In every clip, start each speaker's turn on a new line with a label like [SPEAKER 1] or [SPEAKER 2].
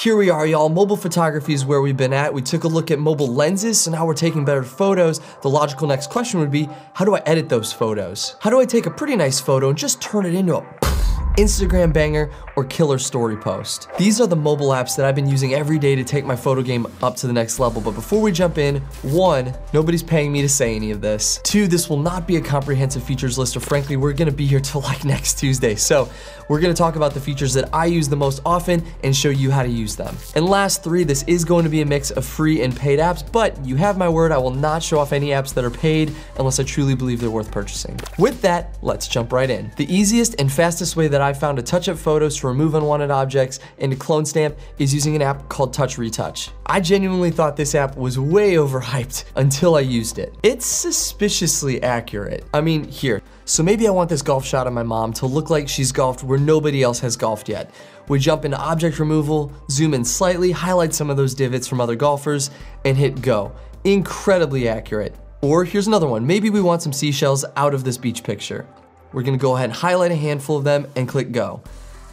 [SPEAKER 1] Here we are, y'all. Mobile photography is where we've been at. We took a look at mobile lenses, so now we're taking better photos. The logical next question would be, how do I edit those photos? How do I take a pretty nice photo and just turn it into a Instagram banger or killer story post? These are the mobile apps that I've been using every day to take my photo game up to the next level. But before we jump in, 1, nobody's paying me to say any of this. 2, this will not be a comprehensive features list, or frankly, we're gonna be here till like next Tuesday. So we're gonna talk about the features that I use the most often and show you how to use them. And last 3, this is going to be a mix of free and paid apps, but you have my word, I will not show off any apps that are paid unless I truly believe they're worth purchasing. With that, let's jump right in. The easiest and fastest way that I found to touch up photos, to remove unwanted objects, and to clone stamp is using an app called TouchRetouch. I genuinely thought this app was way overhyped until I used it. It's suspiciously accurate. I mean, here. So maybe I want this golf shot of my mom to look like she's golfed where nobody else has golfed yet. We jump into object removal, zoom in slightly, highlight some of those divots from other golfers, and hit go. Incredibly accurate. Or here's another one. Maybe we want some seashells out of this beach picture. We're gonna go ahead and highlight a handful of them and click go.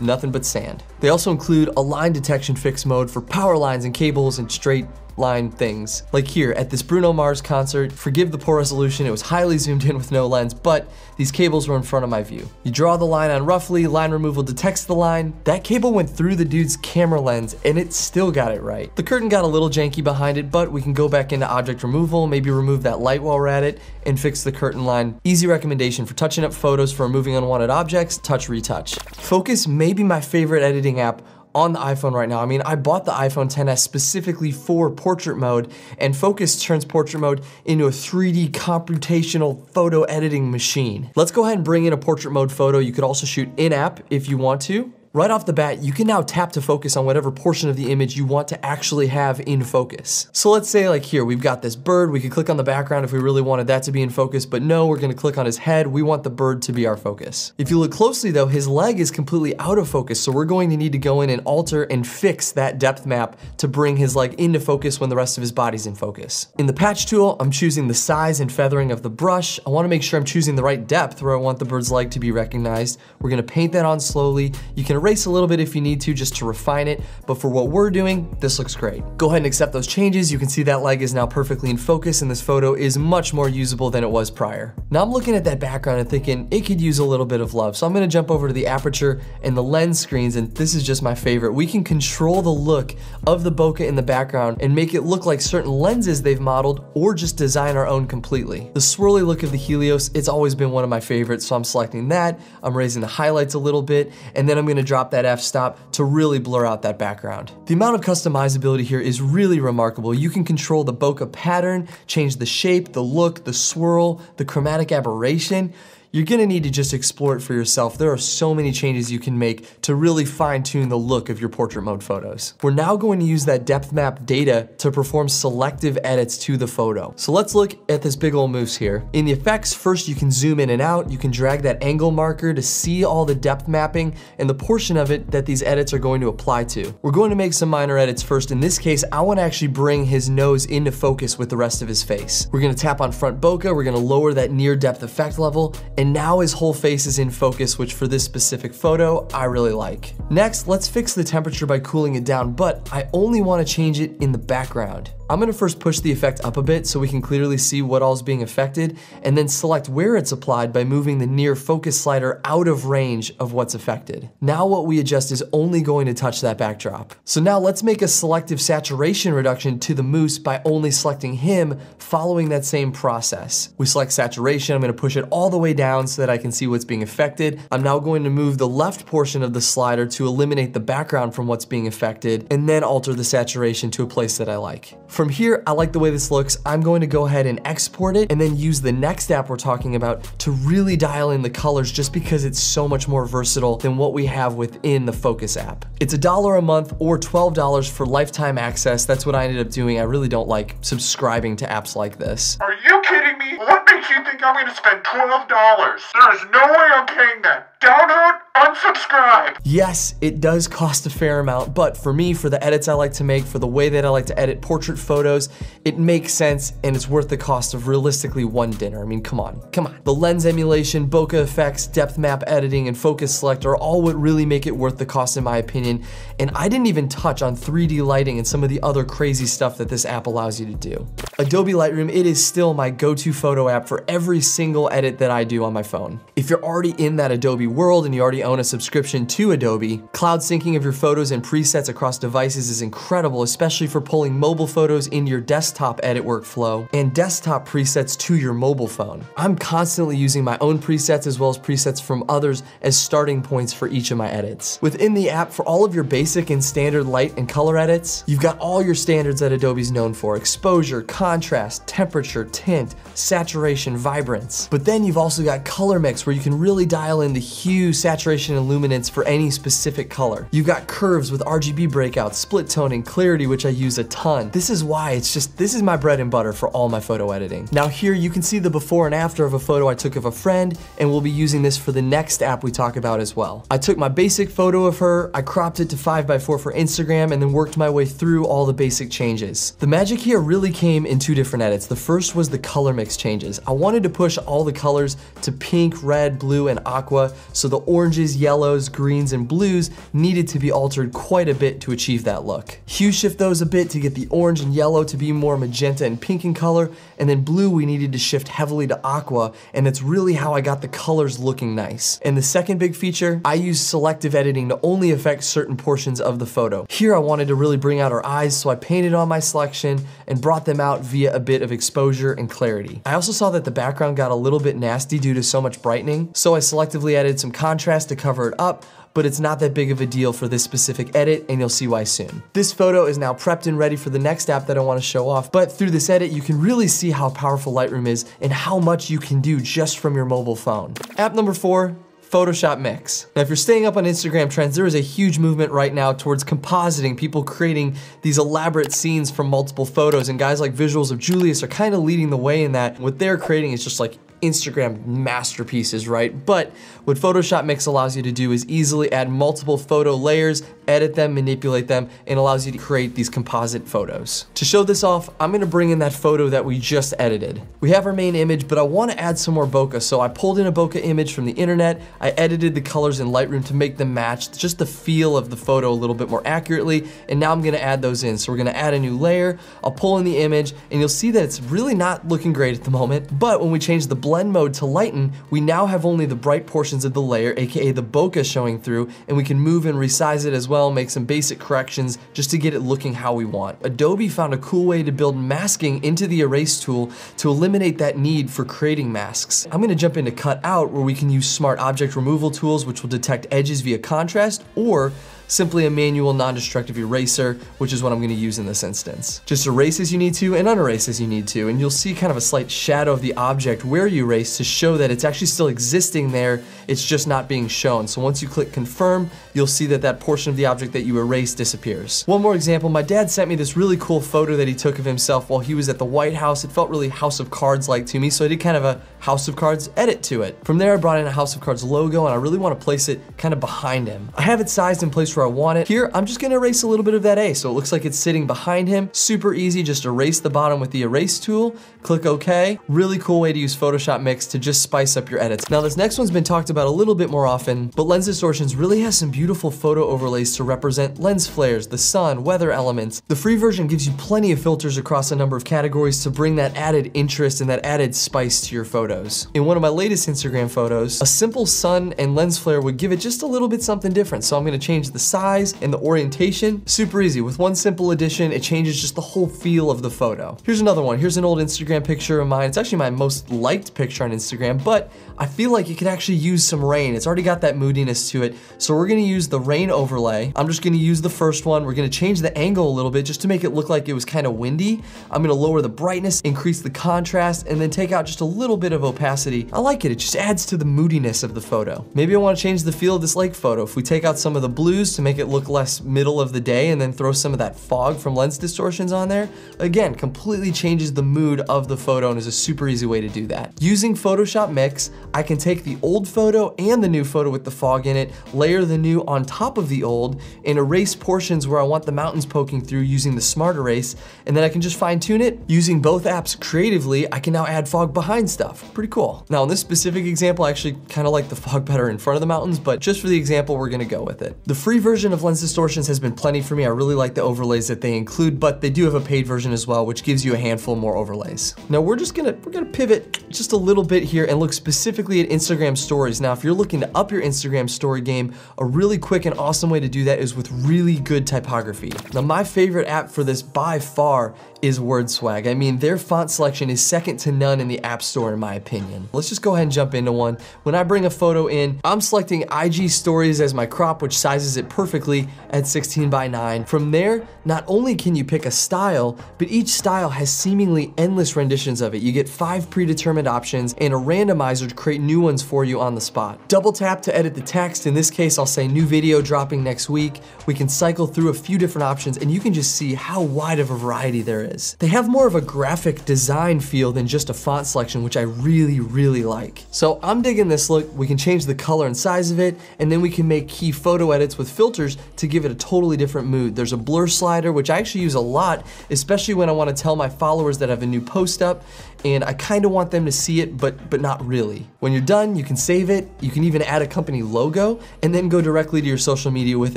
[SPEAKER 1] Nothing but sand. They also include a line detection fix mode for power lines and cables and straight line things. Like here at this Bruno Mars concert, forgive the poor resolution, it was highly zoomed in with no lens, but these cables were in front of my view. You draw the line on roughly, line removal detects the line. That cable went through the dude's camera lens and it still got it right. The curtain got a little janky behind it, but we can go back into object removal, maybe remove that light while we're at it, and fix the curtain line. Easy recommendation for touching up photos, for removing unwanted objects, TouchRetouch. Focus may be my favorite editing app on the iPhone right now. I mean, I bought the iPhone XS specifically for portrait mode, and Focus turns portrait mode into a 3D computational photo editing machine. Let's go ahead and bring in a portrait mode photo. You could also shoot in-app if you want to. Right off the bat, you can now tap to focus on whatever portion of the image you want to actually have in focus. So let's say like here, we've got this bird. We could click on the background if we really wanted that to be in focus, but no, we're gonna click on his head. We want the bird to be our focus. If you look closely though, his leg is completely out of focus, so we're going to need to go in and alter and fix that depth map to bring his leg into focus when the rest of his body's in focus. In the patch tool, I'm choosing the size and feathering of the brush. I wanna make sure I'm choosing the right depth where I want the bird's leg to be recognized. We're gonna paint that on slowly. You can erase a little bit if you need to, just to refine it, but for what we're doing, this looks great. Go ahead and accept those changes. You can see that leg is now perfectly in focus and this photo is much more usable than it was prior. Now I'm looking at that background and thinking it could use a little bit of love. So I'm gonna jump over to the aperture and the lens screens, and this is just my favorite. We can control the look of the bokeh in the background and make it look like certain lenses they've modeled, or just design our own completely. The swirly look of the Helios, it's always been one of my favorites, so I'm selecting that. I'm raising the highlights a little bit, and then I'm gonna drop that f-stop to really blur out that background. The amount of customizability here is really remarkable. You can control the bokeh pattern, change the shape, the look, the swirl, the chromatic aberration. You're gonna need to just explore it for yourself. There are so many changes you can make to really fine tune the look of your portrait mode photos. We're now going to use that depth map data to perform selective edits to the photo. So let's look at this big old moose here. In the effects, first you can zoom in and out. You can drag that angle marker to see all the depth mapping and the portion of it that these edits are going to apply to. We're going to make some minor edits first. In this case, I wanna actually bring his nose into focus with the rest of his face. We're gonna tap on front bokeh. We're gonna lower that near depth effect level, and now his whole face is in focus, which for this specific photo, I really like. Next, let's fix the temperature by cooling it down, but I only want to change it in the background. I'm gonna first push the effect up a bit so we can clearly see what all is being affected, and then select where it's applied by moving the near focus slider out of range of what's affected. Now what we adjust is only going to touch that backdrop. So now let's make a selective saturation reduction to the moose by only selecting him, following that same process. We select saturation. I'm gonna push it all the way down so that I can see what's being affected. I'm now going to move the left portion of the slider to eliminate the background from what's being affected, and then alter the saturation to a place that I like. From here, I like the way this looks. I'm going to go ahead and export it and then use the next app we're talking about to really dial in the colors, just because it's so much more versatile than what we have within the Focus app. It's $1 a month or $12 for lifetime access. That's what I ended up doing. I really don't like subscribing to apps like this.
[SPEAKER 2] Are you kidding me? What makes you think I'm going to spend $12? There is no way I'm paying that. Download, unsubscribe.
[SPEAKER 1] Yes, it does cost a fair amount, but for me, for the edits I like to make, for the way that I like to edit portrait photos, it makes sense and it's worth the cost of realistically one dinner. I mean, come on. The lens emulation, bokeh effects, depth map editing, and focus select are all what really make it worth the cost in my opinion. And I didn't even touch on 3D lighting and some of the other crazy stuff that this app allows you to do. Adobe Lightroom, it is still my go-to photo app for every single edit that I do on my phone. If you're already in that Adobe world and you already own a subscription to Adobe, cloud syncing of your photos and presets across devices is incredible, especially for pulling mobile photos into your desktop edit workflow and desktop presets to your mobile phone. I'm constantly using my own presets as well as presets from others as starting points for each of my edits. Within the app, for all of your basic and standard light and color edits, you've got all your standards that Adobe's known for: exposure, contrast, temperature, tint, saturation, vibrance. But then you've also got color mix, where you can really dial in the hue, saturation, and luminance for any specific color. You've got curves with RGB breakouts, split toning, clarity, which I use a ton. This is why this is my bread and butter for all my photo editing. Now here you can see the before and after of a photo I took of a friend, and we'll be using this for the next app we talk about as well. I took my basic photo of her, I cropped it to 5x4 for Instagram, and then worked my way through all the basic changes. The magic here really came in two different edits. The first was the color mix changes. I wanted to push all the colors to pink, red, blue, and aqua, so the oranges, yellows, greens, and blues needed to be altered quite a bit to achieve that look. Hue shift those a bit to get the orange and yellow to be more magenta and pink in color, and then blue we needed to shift heavily to aqua, and that's really how I got the colors looking nice. And the second big feature, I used selective editing to only affect certain portions of the photo. Here I wanted to really bring out her eyes, so I painted on my selection and brought them out via a bit of exposure and clarity. I also saw that the background got a little bit nasty due to so much brightening, so I selectively added some contrast to cover it up, but it's not that big of a deal for this specific edit, and you'll see why soon. This photo is now prepped and ready for the next app that I want to show off, but through this edit you can really see how powerful Lightroom is and how much you can do just from your mobile phone. App number 4, Photoshop Mix. Now, if you're staying up on Instagram trends, there is a huge movement right now towards compositing, people creating these elaborate scenes from multiple photos, and guys like Visuals of Julius are kind of leading the way in that. What they're creating is just like Instagram masterpieces, right? But what Photoshop Mix allows you to do is easily add multiple photo layers, edit them, manipulate them, and allows you to create these composite photos. To show this off, I'm gonna bring in that photo that we just edited. We have our main image, but I wanna add some more bokeh, so I pulled in a bokeh image from the internet, I edited the colors in Lightroom to make them match just the feel of the photo a little bit more accurately, and now I'm gonna add those in. So we're gonna add a new layer, I'll pull in the image, and you'll see that it's really not looking great at the moment, but when we change the blend mode to lighten, we now have only the bright portions of the layer, aka the bokeh, showing through, and we can move and resize it as well, make some basic corrections just to get it looking how we want. Adobe found a cool way to build masking into the erase tool to eliminate that need for creating masks. I'm gonna jump into Cut Out, where we can use smart object removal tools which will detect edges via contrast, or simply a manual non-destructive eraser, which is what I'm gonna use in this instance. Just erase as you need to and unerase as you need to, and you'll see kind of a slight shadow of the object where you erase to show that it's actually still existing there, it's just not being shown. So once you click confirm, you'll see that that portion of the object that you erased disappears. One more example, my dad sent me this really cool photo that he took of himself while he was at the White House. It felt really House of Cards-like to me, so I did kind of a House of Cards edit to it. From there, I brought in a House of Cards logo, and I really want to place it kind of behind him. I have it sized in place where I want it. Here, I'm just gonna erase a little bit of that A, so it looks like it's sitting behind him. Super easy, just erase the bottom with the erase tool, click OK. Really cool way to use Photoshop Mix to just spice up your edits. Now this next one's been talked about a little bit more often, but Lens Distortions really has some beautiful photo overlays to represent lens flares, the sun, weather elements. The free version gives you plenty of filters across a number of categories to bring that added interest and that added spice to your photos. In one of my latest Instagram photos, a simple sun and lens flare would give it just a little bit something different, so I'm gonna change the size and the orientation. Super easy. With one simple addition, it changes just the whole feel of the photo. Here's another one. Here's an old Instagram picture of mine. It's actually my most liked picture on Instagram, but I feel like it could actually use some rain. It's already got that moodiness to it, so we're gonna use the rain overlay. I'm just gonna use the first one. We're gonna change the angle a little bit just to make it look like it was kind of windy. I'm gonna lower the brightness, increase the contrast, and then take out just a little bit of opacity. I like it. It just adds to the moodiness of the photo. Maybe I wanna change the feel of this lake photo. If we take out some of the blues to make it look less middle of the day and then throw some of that fog from lens distortions on there, again, completely changes the mood of the photo and is a super easy way to do that. Using Photoshop Mix, I can take the old photo and the new photo with the fog in it, layer the new on top of the old, and erase portions where I want the mountains poking through using the Smart Erase, and then I can just fine tune it. Using both apps creatively, I can now add fog behind stuff. Pretty cool. Now in this specific example, I actually kind of like the fog better in front of the mountains, but just for the example, we're gonna go with it. The free version of Lens Distortions has been plenty for me. I really like the overlays that they include, but they do have a paid version as well, which gives you a handful more overlays. Now we're gonna pivot just a little bit here and look specifically at Instagram stories. Now, if you're looking to up your Instagram story game, a really quick and awesome way to do that is with really good typography. Now, my favorite app for this by far is WordSwag. I mean, their font selection is second to none in the App Store, in my opinion. Let's just go ahead and jump into one. When I bring a photo in, I'm selecting IG Stories as my crop, which sizes it perfectly at 16:9. From there, not only can you pick a style, but each style has seemingly endless renditions of it. You get 5 predetermined options and a randomizer to create new ones for you on the spot. Double tap to edit the text. In this case, I'll say new video dropping next week. We can cycle through a few different options and you can just see how wide of a variety there is. They have more of a graphic design feel than just a font selection, which I really, really like. So I'm digging this look. We can change the color and size of it, and then we can make key photo edits with filters to give it a totally different mood. There's a blur slider, which I actually use a lot, especially when I want to tell my followers that I have a new post up, and I kind of want them to see it, but not really. When you're done, you can save it. You can even add a company logo, and then go directly to your social media with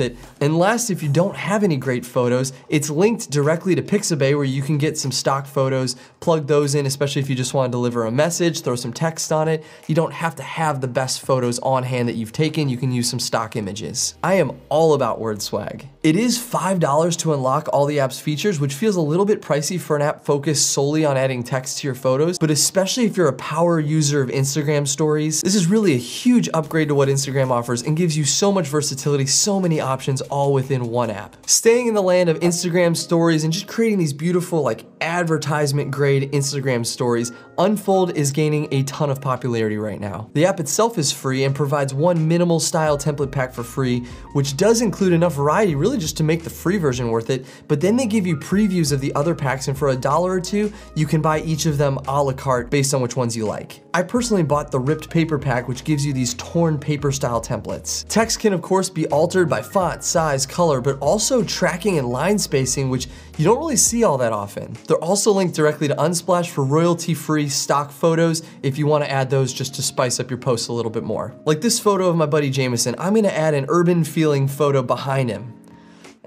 [SPEAKER 1] it. And last, if you don't have any great photos, it's linked directly to Pixabay, where you can get some stock photos, plug those in, especially if you just want to deliver a message, throw some text on it. You don't have to have the best photos on hand that you've taken. You can use some stock images. I am all about WordSwag. It is $5 to unlock all the app's features, which feels a little bit pricey for an app focused solely on adding text to your photos, but especially if you're a power user of Instagram stories, this is really a huge upgrade to what Instagram offers and gives you so much versatility, so many options all within one app. Staying in the land of Instagram stories and just creating these beautiful, like, advertisement grade Instagram stories, Unfold is gaining a ton of popularity right now. The app itself is free and provides one minimal style template pack for free, which does include enough variety really just to make the free version worth it, but then they give you previews of the other packs, and for $1 or $2, you can buy each of them a la carte based on which ones you like. I personally bought the ripped paper pack, which gives you these torn paper style templates. Text can of course be altered by font, size, color, but also tracking and line spacing, which you don't really see all that often. They're also linked directly to Unsplash for royalty-free stock photos if you want to add those just to spice up your posts a little bit more. Like this photo of my buddy Jameson, I'm gonna add an urban feeling photo behind him.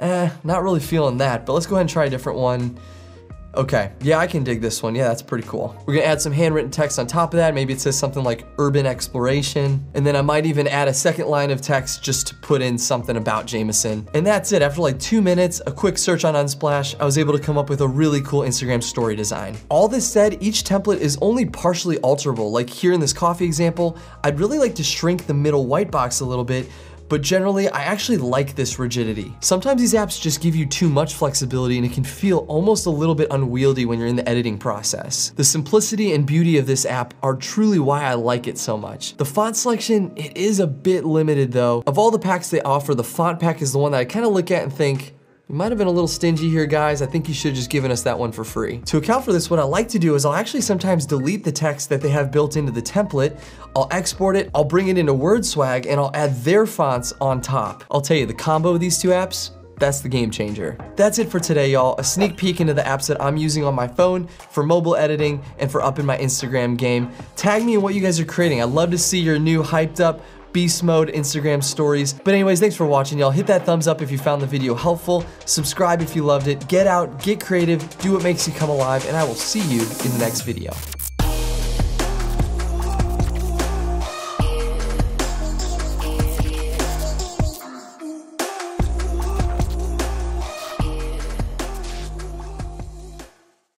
[SPEAKER 1] Not really feeling that, but let's go ahead and try a different one. Okay, yeah, I can dig this one. Yeah, that's pretty cool. We're gonna add some handwritten text on top of that. Maybe it says something like urban exploration. And then I might even add a second line of text just to put in something about Jameson. And that's it. After like 2 minutes, a quick search on Unsplash, I was able to come up with a really cool Instagram story design. All this said, each template is only partially alterable. Like here in this coffee example, I'd really like to shrink the middle white box a little bit, but generally, I actually like this rigidity. Sometimes these apps just give you too much flexibility and it can feel almost a little bit unwieldy when you're in the editing process. The simplicity and beauty of this app are truly why I like it so much. The font selection, it is a bit limited though. Of all the packs they offer, the font pack is the one that I kind of look at and think, you might have been a little stingy here, guys. I think you should have just given us that one for free. To account for this, what I like to do is I'll actually sometimes delete the text that they have built into the template. I'll export it, I'll bring it into WordSwag, and I'll add their fonts on top. I'll tell you, the combo of these two apps, that's the game changer. That's it for today, y'all. A sneak peek into the apps that I'm using on my phone for mobile editing and for upping my Instagram game. Tag me in what you guys are creating. I'd love to see your new hyped up beast mode Instagram stories. But anyways, thanks for watching, y'all. Hit that thumbs up if you found the video helpful. Subscribe if you loved it. Get out, get creative, do what makes you come alive, and I will see you in the next video.